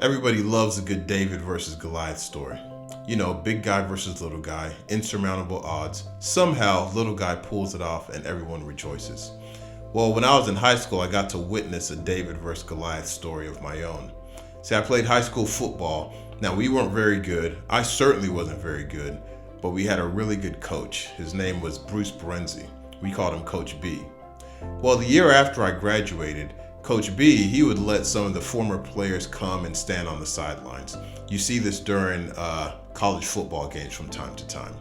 Everybody loves a good David versus Goliath story. You know, big guy versus little guy, insurmountable odds. Somehow, little guy pulls it off and everyone rejoices. Well, when I was in high school, I got to witness a David versus Goliath story of my own. See, I played high school football. Now, we weren't very good. I certainly wasn't very good, but we had a really good coach. His name was Bruce Baarendse. We called him Coach B. Well, the year after I graduated, Coach B, he would let some of the former players come and stand on the sidelines. You see this during college football games from time to time.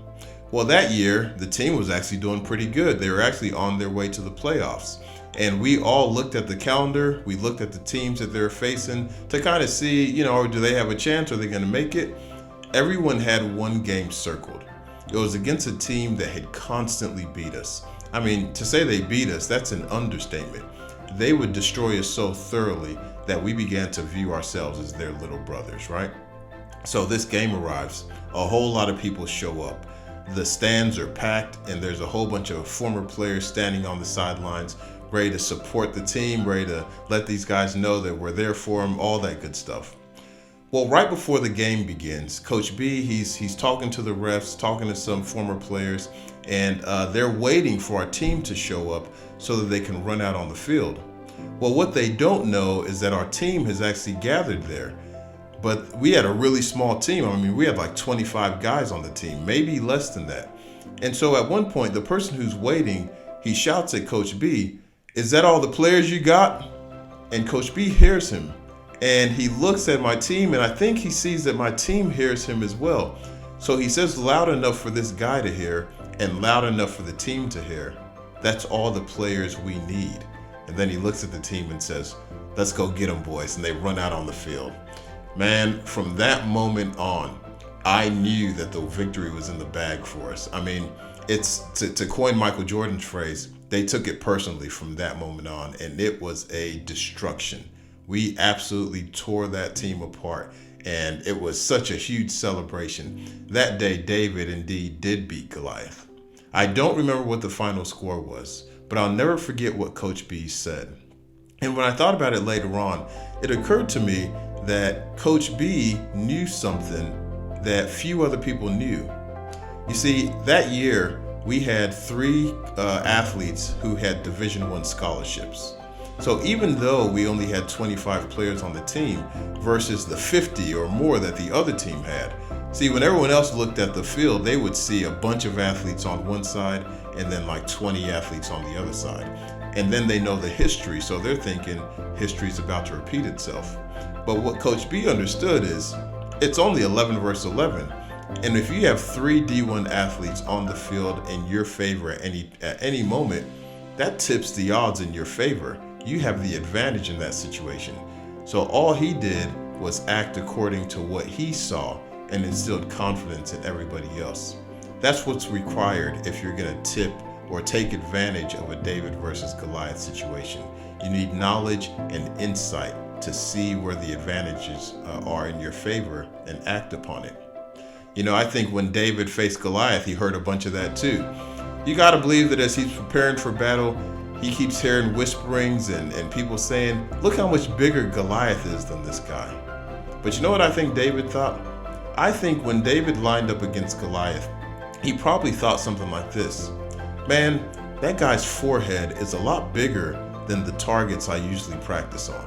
Well, that year, the team was actually doing pretty good. They were actually on their way to the playoffs. And we all looked at the calendar. We looked at the teams that they were facing to kind of see, do they have a chance? Are they going to make it? Everyone had one game circled. It was against a team that had constantly beat us. I mean, to say they beat us, that's an understatement. They would destroy us so thoroughly that we began to view ourselves as their little brothers, right? So this game arrives, a whole lot of people show up. The stands are packed and there's a whole bunch of former players standing on the sidelines, ready to support the team, ready to let these guys know that we're there for them, all that good stuff. Well, right before the game begins, Coach B, he's talking to the refs, talking to some former players, and they're waiting for our team to show up so that they can run out on the field. Well, what they don't know is that our team has actually gathered there. But we had a really small team. I mean, we had like 25 guys on the team, maybe less than that. And so at one point, the person who's waiting, he shouts at Coach B, "Is that all the players you got?" And Coach B hears him. And he looks at my team, and I think he sees that my team hears him as well. So he says loud enough for this guy to hear and loud enough for the team to hear, "That's all the players we need." And then he looks at the team and says, "Let's go get them, boys." And they run out on the field. Man, from that moment on, I knew that the victory was in the bag for us. I mean, it's to coin Michael Jordan's phrase, they took it personally from that moment on, and it was a destruction. We absolutely tore that team apart, and it was such a huge celebration. That day, David indeed did beat Goliath. I don't remember what the final score was, but I'll never forget what Coach B said. And when I thought about it later on, it occurred to me that Coach B knew something that few other people knew. You see, that year, we had three athletes who had Division I scholarships. So even though we only had 25 players on the team versus the 50 or more that the other team had, see, when everyone else looked at the field, they would see a bunch of athletes on one side and then like 20 athletes on the other side. And then they know the history, so they're thinking history's about to repeat itself. But what Coach B understood is it's only 11 versus 11. And if you have three D1 athletes on the field in your favor at any moment, that tips the odds in your favor. You have the advantage in that situation. So all he did was act according to what he saw and instilled confidence in everybody else. That's what's required if you're going to tip or take advantage of a David versus Goliath situation. You need knowledge and insight to see where the advantages are in your favor and act upon it. I think when David faced Goliath, he heard a bunch of that too. You got to believe that as he's preparing for battle, he keeps hearing whisperings and people saying, "Look how much bigger Goliath is than this guy." But you know what I think David thought? I think when David lined up against Goliath, he probably thought something like this: "Man, that guy's forehead is a lot bigger than the targets I usually practice on."